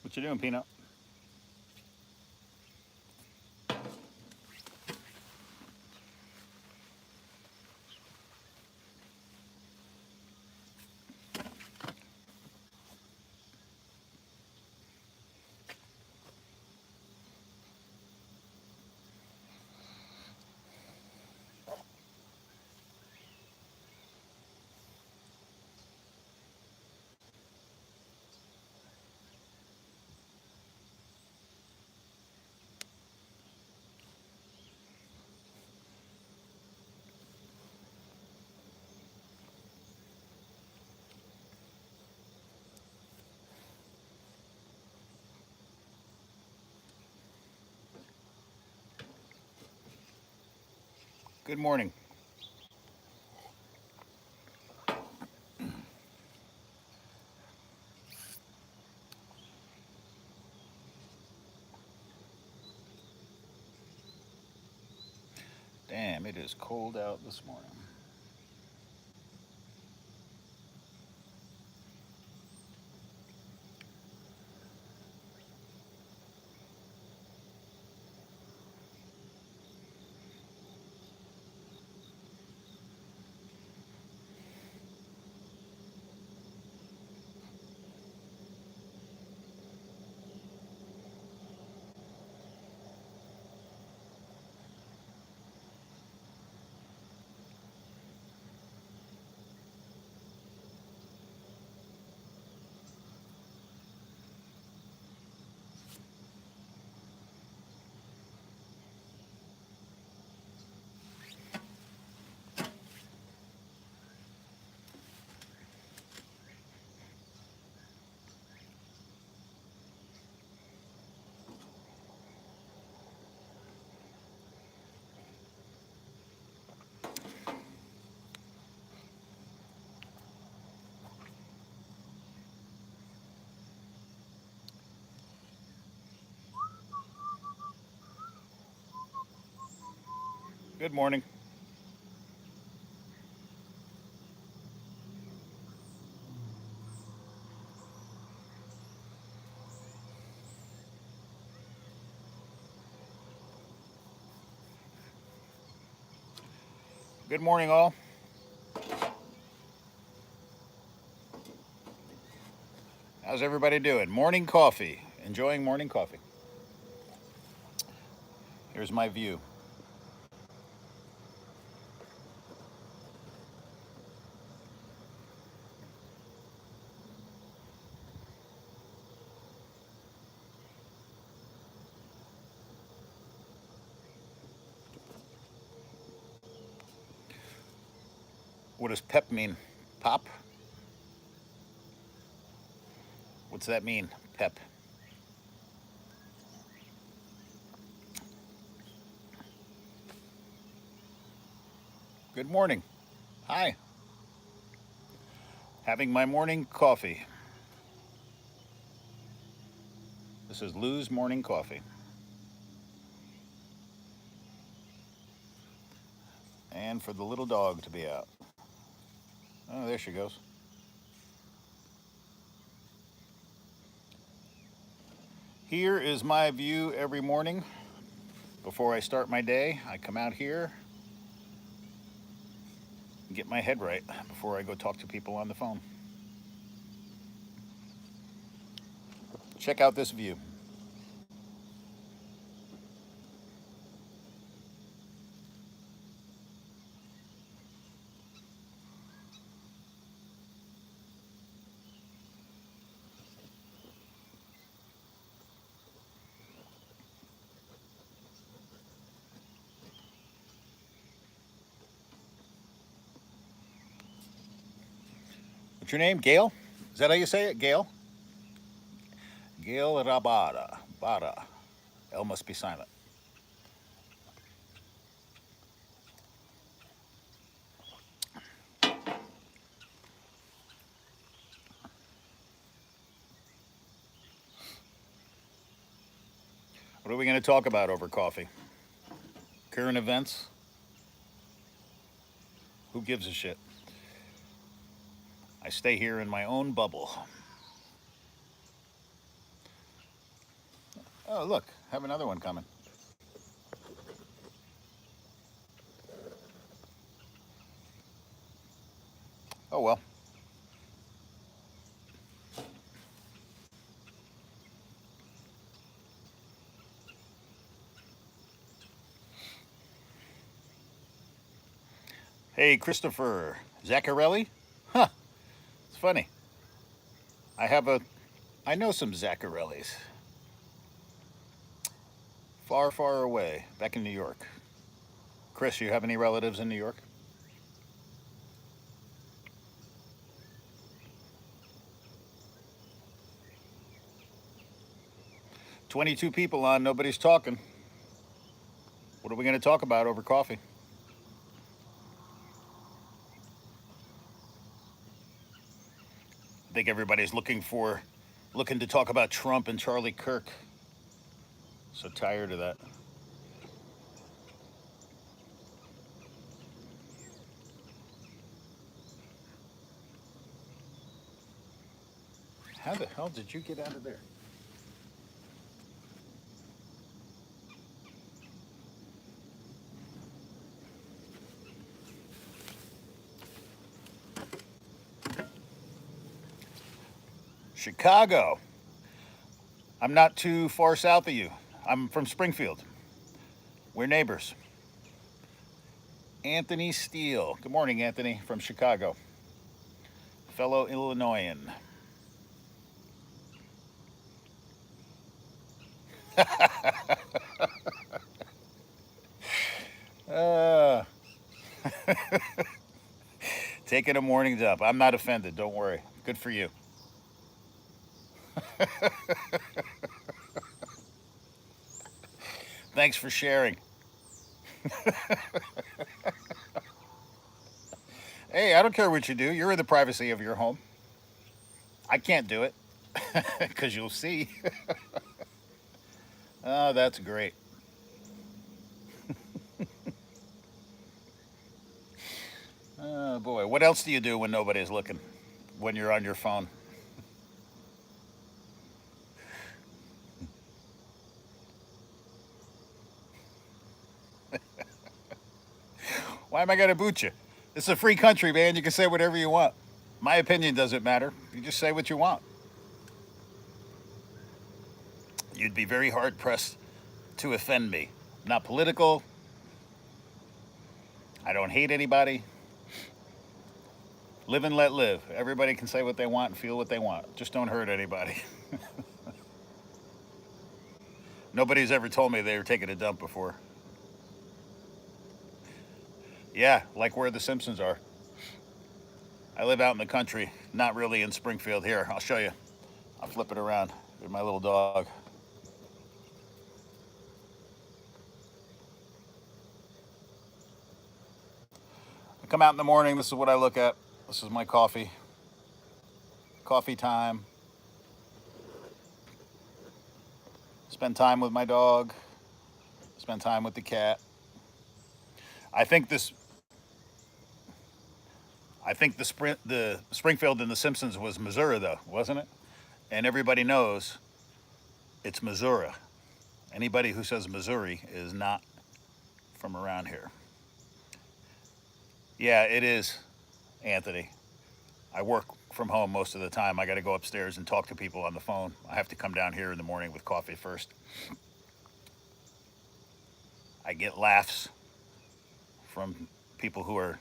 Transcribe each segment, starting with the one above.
What you doing, Peanut? Good morning. Damn, it is cold out this morning. Good morning. Good morning, all. How's everybody doing? Morning coffee. Enjoying morning coffee. Here's my view. What does pep mean? Pop? What's that mean? Pep. Good morning. Hi. Having my morning coffee. This is Lou's morning coffee. And for the little dog to be out. Oh, there she goes. Here is my view every morning. Before I start my day, I come out here and get my head right before I go talk to people on the phone. Check out this view. What's your name? Gail? Is that how you say it? Gail? Gail Rabada. Bada. L must be silent. What are we going to talk about over coffee? Current events? Who gives a shit? I stay here in my own bubble. Oh, look, have another one coming. Oh, well. Hey, Christopher Zaccarelli? Huh, it's funny. I have a, I know some Zaccarellis. Far, far away, back in New York. Chris, you have any relatives in New York? 22 people on, nobody's talking. What are we going to talk about over coffee? I think everybody's looking to talk about Trump and Charlie Kirk. So tired of that. How the hell did you get out of there? Chicago. I'm not too far south of you. I'm from Springfield. We're neighbors. Anthony Steele. Good morning, Anthony, from Chicago. Fellow Illinoisan. uh, taking a morning dump. I'm not offended. Don't worry. Good for you. Thanks for sharing. Hey, I don't care what you do. You're in the privacy of your home. I can't do it because you'll see. Oh, that's great. Oh, boy. What else do you do when nobody's looking? When you're on your phone? Why am I going to boot you? This is a free country, man. You can say whatever you want. My opinion doesn't matter. You just say what you want. You'd be very hard pressed to offend me. I'm not political. I don't hate anybody. Live and let live. Everybody can say what they want and feel what they want. Just don't hurt anybody. Nobody's ever told me they were taking a dump before. Yeah, like where the Simpsons are. I live out in the country, not really in Springfield. Here, I'll show you. I'll flip it around. Here's my little dog. I come out in the morning. This is what I look at. This is my coffee. Coffee time. Spend time with my dog. Spend time with the cat. I think this. I think the Springfield and the Simpsons was Missouri, though, wasn't it? And everybody knows it's Missouri. Anybody who says Missouri is not from around here. Yeah, it is, Anthony. I work from home most of the time. I got to go upstairs and talk to people on the phone. I have to come down here in the morning with coffee first. I get laughs from people who are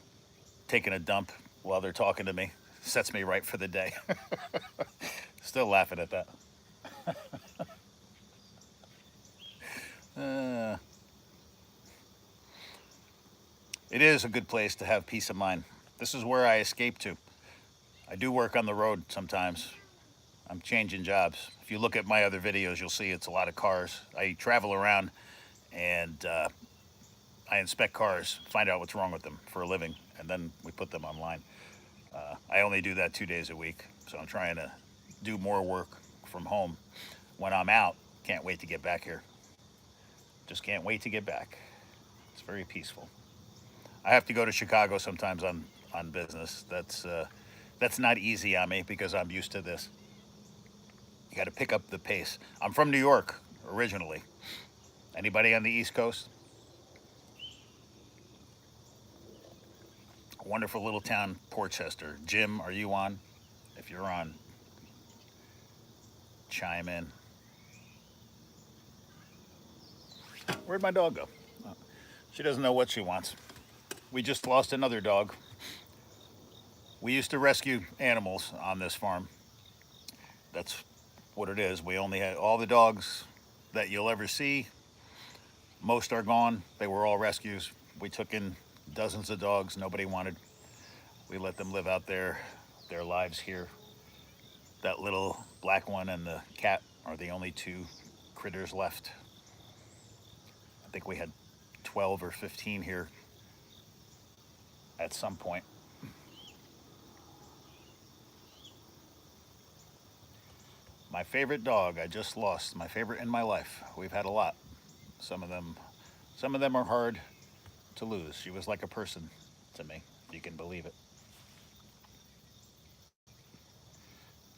taking a dump while they're talking to me. Sets me right for the day. Still laughing at that. Uh, it is a good place to have peace of mind. This is where I escape to. I do work on the road sometimes. I'm changing jobs. If you look at my other videos, you'll see it's a lot of cars. I travel around and I inspect cars, find out what's wrong with them for a living, and then we put them online. I only do that 2 days a week, so I'm trying to do more work from home. When I'm out, can't wait to get back here. Just can't wait to get back. It's very peaceful. I have to go to Chicago sometimes on business. That's not easy on me because I'm used to this. You got to pick up the pace. I'm from New York originally. Anybody on the East Coast? Wonderful little town, Portchester. Jim, are you on? If you're on, chime in. Where'd my dog go? Oh, she doesn't know what she wants. We just lost another dog. We used to rescue animals on this farm. That's what it is. We only had all the dogs that you'll ever see. Most are gone. They were all rescues. We took in dozens of dogs nobody wanted. We let them live out their lives here. That little black one and the cat are the only two critters left. I think we had 12 or 15 here at some point. My favorite dog I just lost, my favorite in my life. We've had a lot. Some of them are hard to lose. She was like a person to me, if you can believe it.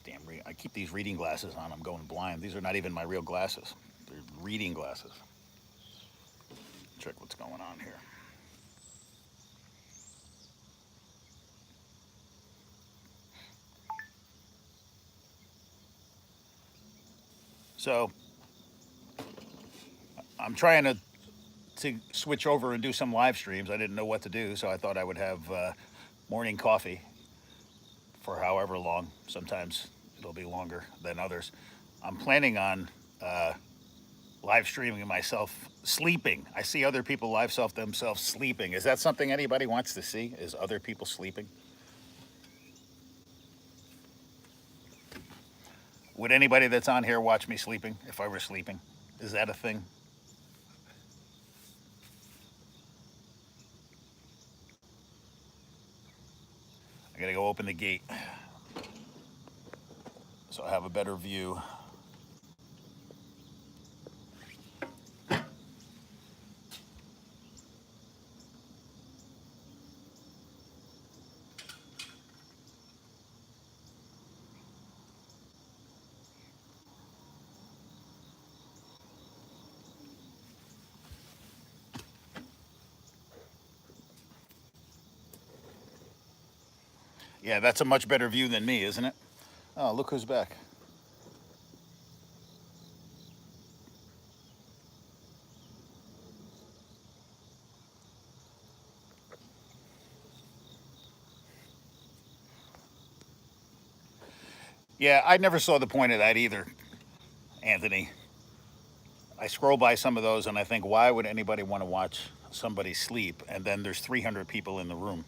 Damn, I keep these reading glasses on. I'm going blind. These are not even my real glasses. They're reading glasses. Check what's going on here. So I'm trying to switch over and do some live streams. I didn't know what to do, so I thought I would have morning coffee for however long. Sometimes it'll be longer than others. I'm planning on live streaming myself sleeping. I see other people live self themselves sleeping. Is that something anybody wants to see? Is other people sleeping? Would anybody that's on here watch me sleeping if I were sleeping? Is that a thing? I gotta go open the gate so I have a better view. Yeah, that's a much better view than me, isn't it? Oh, look who's back. Yeah, I never saw the point of that either, Anthony. I scroll by some of those and I think, why would anybody want to watch somebody sleep? And then there's 300 people in the room.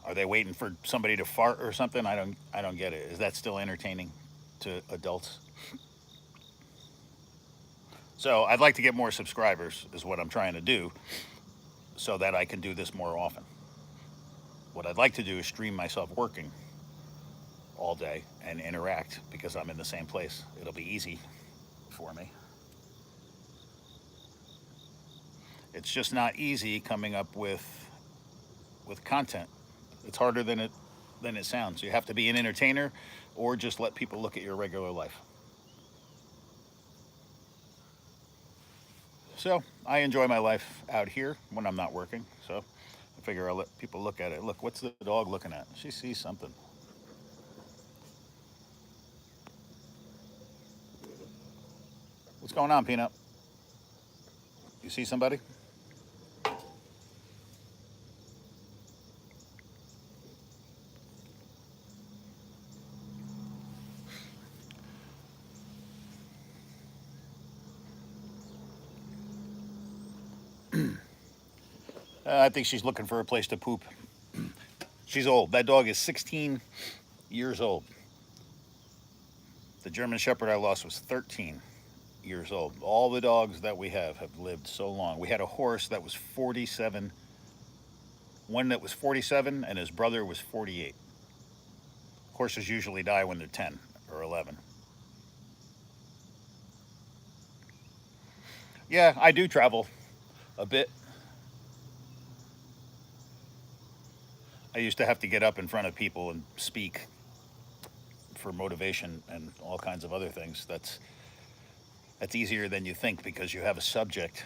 Are they waiting for somebody to fart or something? I don't get it. Is that still entertaining to adults? So I'd like to get more subscribers, is what I'm trying to do, so that I can do this more often. What I'd like to do is stream myself working all day and interact because I'm in the same place. It'll be easy for me. It's just not easy coming up with content. It's harder than it sounds. You have to be an entertainer or just let people look at your regular life. So I enjoy my life out here when I'm not working. So I figure I'll let people look at it. Look, what's the dog looking at? She sees something. What's going on, Peanut? You see somebody? I think she's looking for a place to poop. She's old. That dog is 16 years old. The German Shepherd I lost was 13 years old. All the dogs that we have lived so long. We had a horse that was 47, one that was 47, and his brother was 48. Horses usually die when they're 10 or 11. Yeah, I do travel a bit. I used to have to get up in front of people and speak for motivation and all kinds of other things. That's easier than you think because you have a subject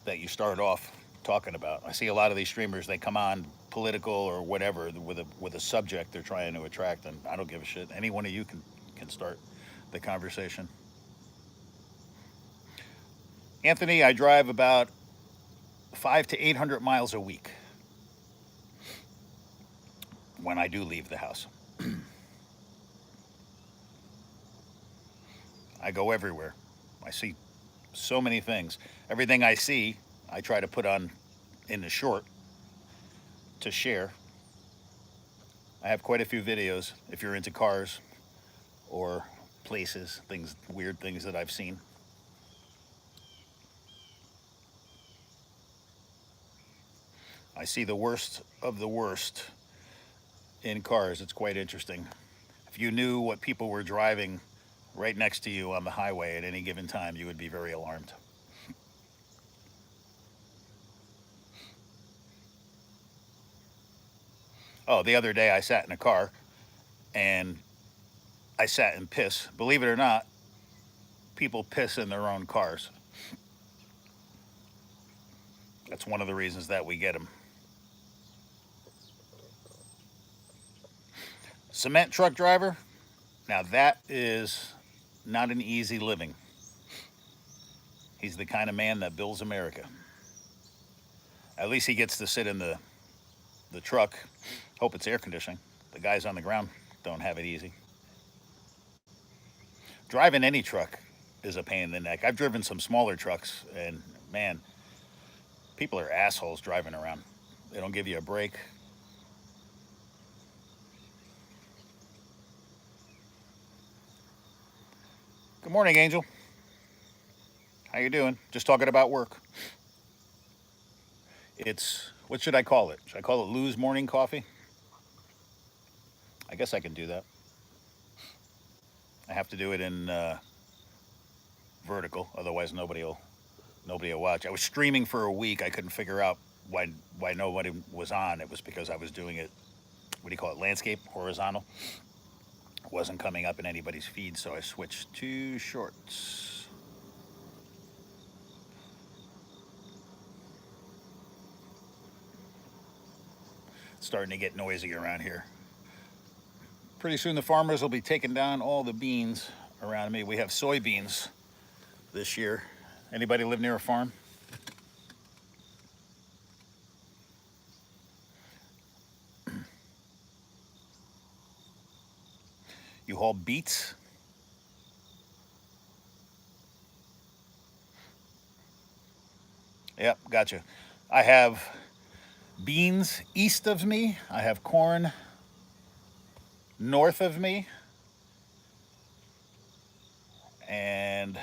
that you start off talking about. I see a lot of these streamers, they come on political or whatever with a subject they're trying to attract, and I don't give a shit. Any one of you can start the conversation. Anthony, I drive about 5 to 800 miles a week when I do leave the house. I go everywhere. I see so many things. Everything I see, I try to put on in the short to share. I have quite a few videos if you're into cars or places, things, weird things that I've seen. I see the worst of the worst in cars. It's quite interesting. If you knew what people were driving right next to you on the highway at any given time, you would be very alarmed. Oh, the other day I sat in a car and I sat in piss. Believe it or not, people piss in their own cars. That's one of the reasons that we get them. Cement truck driver, now that is not an easy living. He's the kind of man that builds America. At least he gets to sit in the truck. Hope it's air conditioning. The guys on the ground don't have it easy. Driving any truck is a pain in the neck. I've driven some smaller trucks, and man, people are assholes driving around. They don't give you a break. Good morning, Angel. How you doing? Just talking about work. It's, what should I call it? Should I call it Lou's morning coffee? I guess I can do that. I have to do it in vertical, otherwise nobody will watch. I was streaming for a week. I couldn't figure out why nobody was on. It was because I was doing it. What do you call it? Landscape, horizontal. It wasn't coming up in anybody's feed, so I switched to shorts. It's starting to get noisy around here. Pretty soon the farmers will be taking down all the beans around me. We have soybeans this year. Anybody live near a farm? You haul beets? Yep, gotcha. I have beans east of me. I have corn north of me. And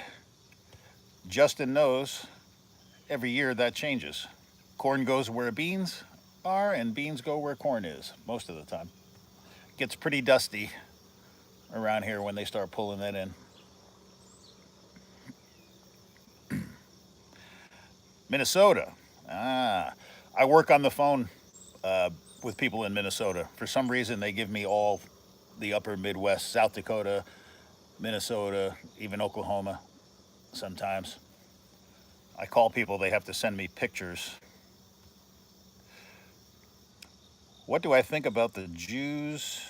Justin knows every year that changes. Corn goes where beans are, and beans go where corn is most of the time. It gets pretty dusty around here when they start pulling that in. Minnesota. I work on the phone with people in Minnesota. For some reason, they give me all the upper Midwest, South Dakota, Minnesota, even Oklahoma sometimes. I call people, they have to send me pictures. What do I think about the Jews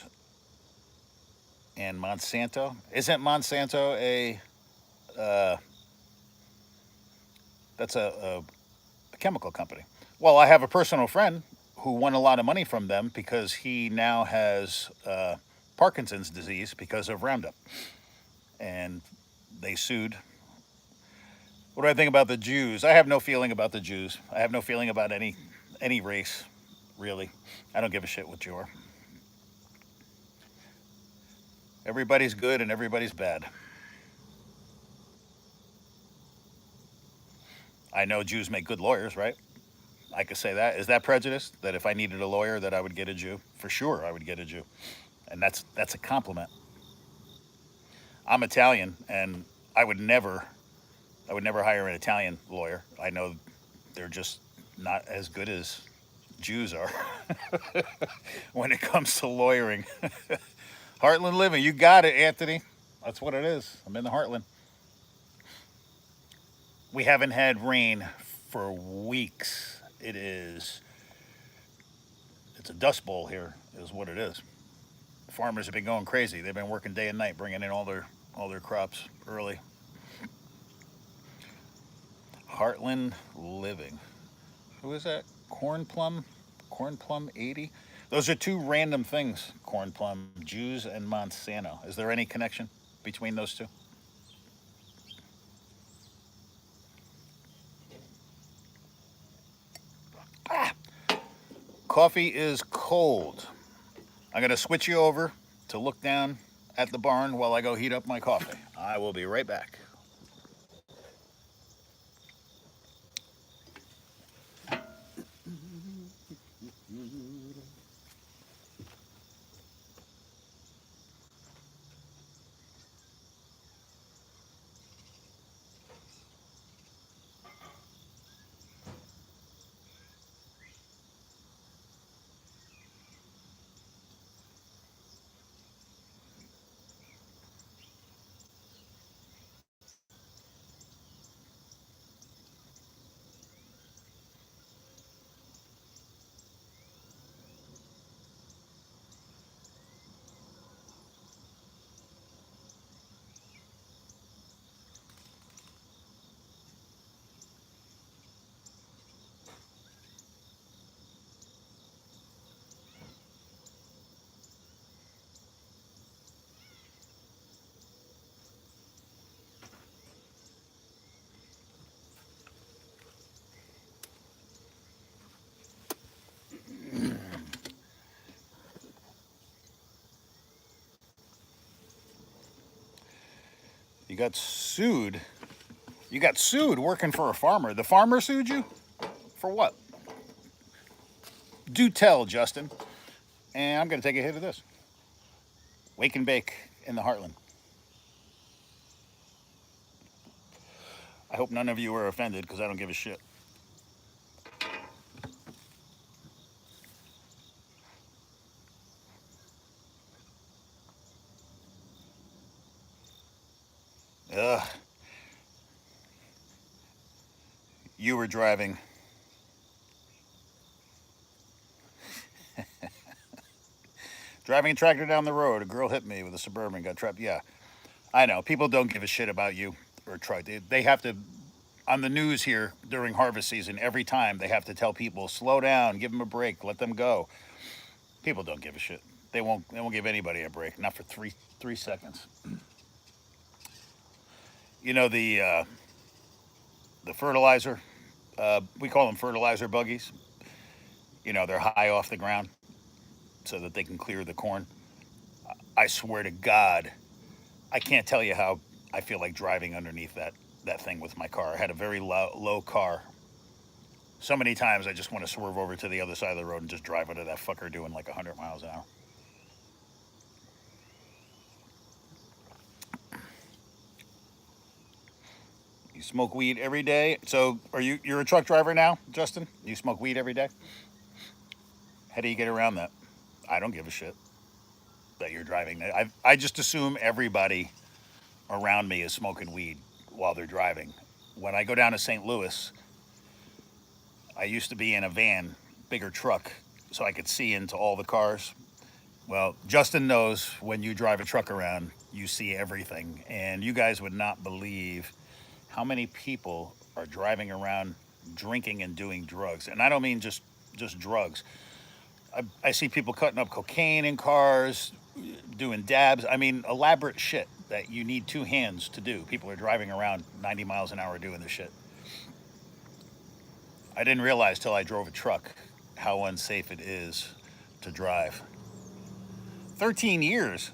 and Monsanto? Isn't Monsanto uh, that's a chemical company? Well, I have a personal friend who won a lot of money from them because he now has Parkinson's disease because of Roundup. And they sued. What do I think about the Jews? I have no feeling about the Jews. I have no feeling about any race, really. I don't give a shit what you are. Everybody's good and everybody's bad. I know Jews make good lawyers, right? I could say that. Is that prejudice? That if I needed a lawyer, that I would get a Jew? For sure, I would get a Jew, and that's a compliment. I'm Italian, and I would never, I would never hire an Italian lawyer. I know they're just not as good as Jews are when it comes to lawyering. Heartland living, you got it, Anthony. That's what it is. I'm in the Heartland. We haven't had rain for weeks. It's a dust bowl here, is what it is. Farmers have been going crazy. They've been working day and night, bringing in all their crops early. Heartland Living. Who is that? Corn Plum? Corn Plum 80? Those are two random things, Corn Plum, Jews and Monsanto. Is there any connection between those two? Ah, coffee is cold. I'm going to switch you over to look down at the barn while I go heat up my coffee. I will be right back. You got sued. You got sued working for a farmer. The farmer sued you? For what? Do tell, Justin. And I'm going to take a hit of this. Wake and bake in the Heartland. I hope none of you are offended because I don't give a shit. Ugh. You were driving. Driving a tractor down the road. A girl hit me with a Suburban, got trapped. Yeah, I know. People don't give a shit about you or truck. They have to, on the news here during harvest season, every time they have to tell people, slow down, give them a break, let them go. People don't give a shit. They won't give anybody a break, not for three seconds. You know the fertilizer, we call them fertilizer buggies. You know, they're high off the ground so that they can clear the corn. I swear to God, I can't tell you how I feel like driving underneath that thing with my car. I had a very low car. So many times I just want to swerve over to the other side of the road and just drive under that fucker doing like 100 miles an hour. You smoke weed every day. So you're a truck driver now, Justin? You smoke weed every day? How do you get around that? I don't give a shit that you're driving. I just assume everybody around me is smoking weed while they're driving. When I go down to St. Louis, I used to be in a van, bigger truck, so I could see into all the cars. Well, Justin knows when you drive a truck around, you see everything. And you guys would not believe how many people are driving around drinking and doing drugs. And I don't mean just drugs. I see people cutting up cocaine in cars, doing dabs. I mean, elaborate shit that you need two hands to do. People are driving around 90 miles an hour doing this shit. I didn't realize till I drove a truck how unsafe it is to drive. 13 years?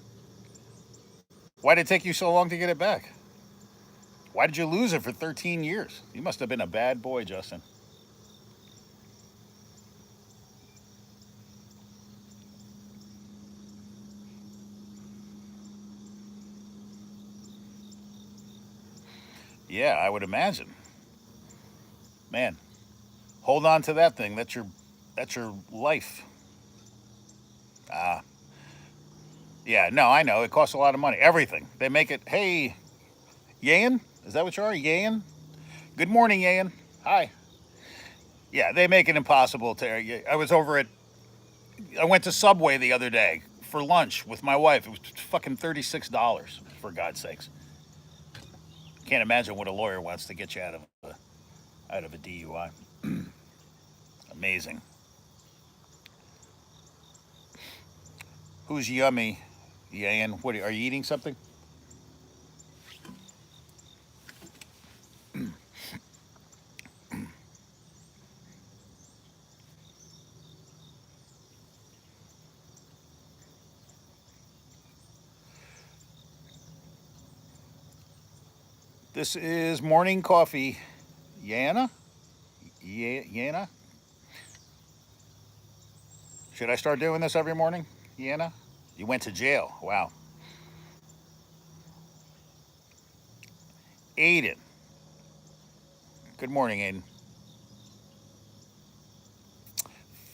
Why did it take you so long to get it back? Why did you lose it for 13 years? You must have been a bad boy, Justin. Yeah, I would imagine. Man, hold on to that thing. That's your life. Ah, yeah, no, I know. It costs a lot of money. Everything. They make it, hey, Yan? Is that what you are? Yan? Good morning, Ian. Hi. Yeah, they make it impossible to. I was over at. I went to Subway the other day for lunch with my wife. It was fucking $36, for God's sakes. Can't imagine what a lawyer wants to get you out of a DUI. Amazing. Who's yummy? Ian, what are you eating something? This is morning coffee. Yana? Yana? Should I start doing this every morning? Yana? You went to jail. Wow. Aiden. Good morning, Aiden.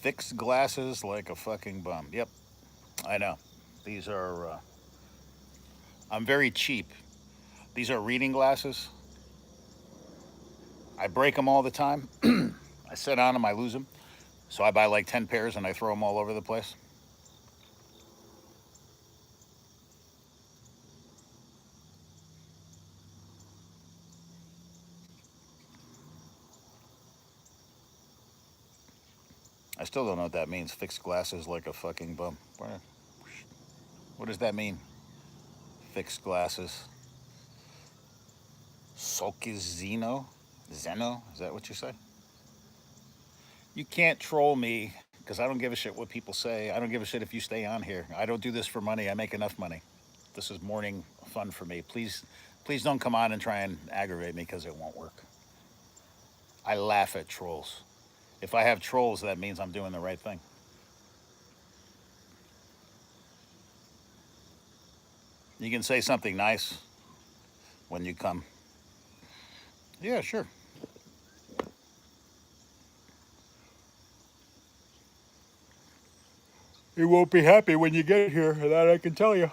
Fix glasses like a fucking bum. Yep, I know. These are, I'm very cheap. These are reading glasses. I break them all the time. I sit on them, I lose them. So I buy like 10 pairs and I throw them all over the place. I still don't know what that means. Fix glasses like a fucking bum. What does that mean? Fix glasses. Sulkizino? Zeno? Is that what you say? You can't troll me because I don't give a shit what people say. I don't give a shit if you stay on here. I don't do this for money. I make enough money. This is morning fun for me. Please don't come on and try and aggravate me because it won't work. I laugh at trolls. If I have trolls, that means I'm doing the right thing. You can say something nice when you come. Yeah, sure. You won't be happy when you get here, that I can tell you.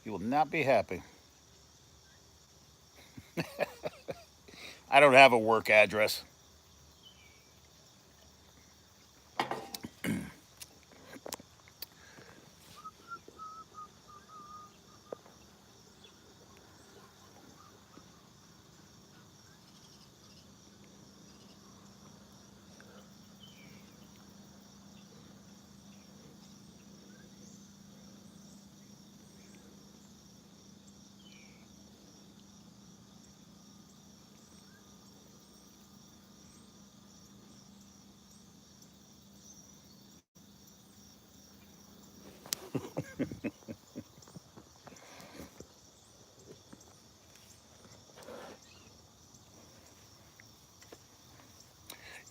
You will not be happy. I don't have a work address.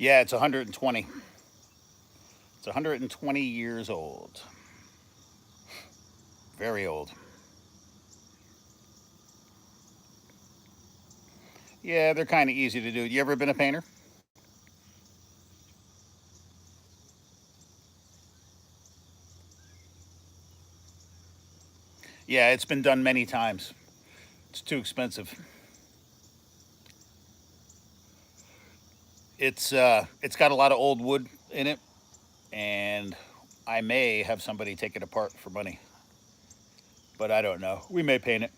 Yeah, it's 120. It's 120 years old. Very old. Yeah, they're kind of easy to do. You ever been a painter? Yeah, it's been done many times. It's too expensive. It's got a lot of old wood in it, and I may have somebody take it apart for money, but I don't know. We may paint it.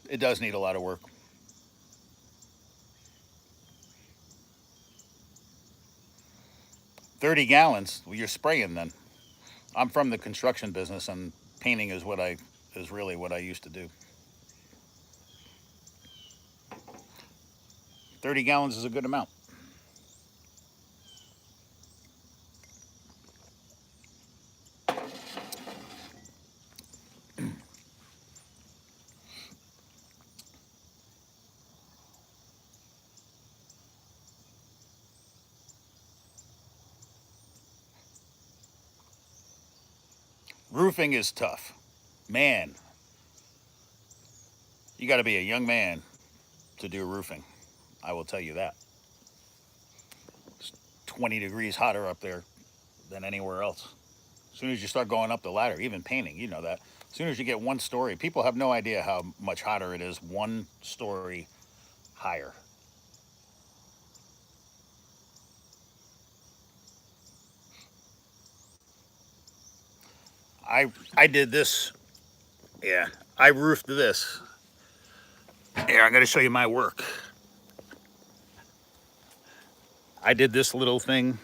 It does need a lot of work. 30 gallons. Well, you're spraying then. I'm from the construction business, and painting is really what I used to do. 30 gallons is a good amount. Roofing is tough. Man, you got to be a young man to do roofing. I will tell you that. It's 20 degrees hotter up there than anywhere else. As soon as you start going up the ladder, even painting, you know that. As soon as you get one story, people have no idea how much hotter it is one story higher. I did this. Yeah, I roofed this. Here, I'm going to show you my work. I did this little thing.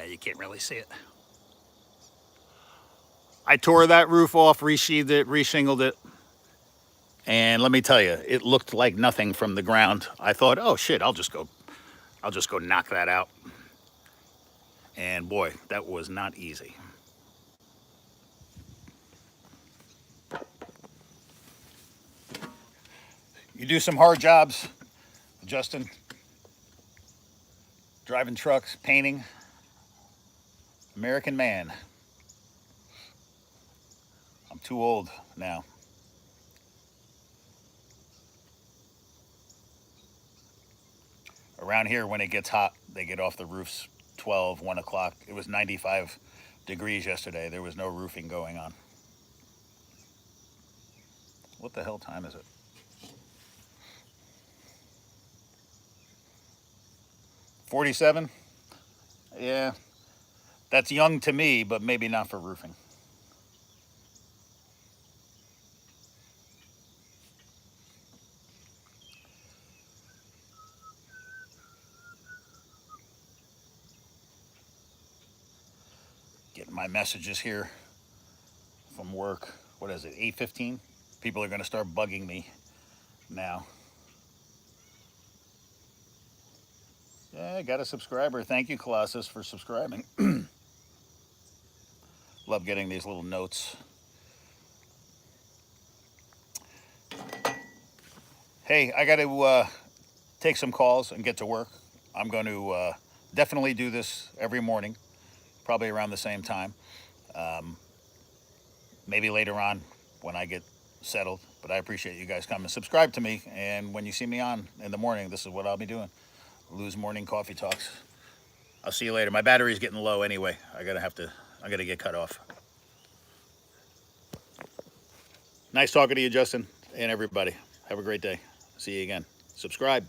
You can't really see it. I tore that roof off, resheathed it, reshingled it, and let me tell you, it looked like nothing from the ground. I thought, oh shit, I'll just go knock that out. And boy, that was not easy. You do some hard jobs, Justin. Driving trucks, painting. American man. I'm too old now. Around here, when it gets hot, they get off the roofs 12, 1 o'clock. It was 95 degrees yesterday. There was no roofing going on. What the hell time is it? 47? Yeah, that's young to me, but maybe not for roofing. Getting my messages here from work. What is it, 8:15? People are going to start bugging me now. Yeah, I got a subscriber. Thank you, Colossus, for subscribing. Love getting these little notes. Hey, I got to take some calls and get to work. I'm going to definitely do this every morning, probably around the same time. Um, Maybe later on when I get settled. But I appreciate you guys coming. Subscribe to me, and when you see me on in the morning, this is what I'll be doing. Lou's Morning Coffee Talks. I'll see you later. My battery's getting low anyway. I gotta get cut off. Nice talking to you, Justin, and everybody. Have a great day. See you again. Subscribe.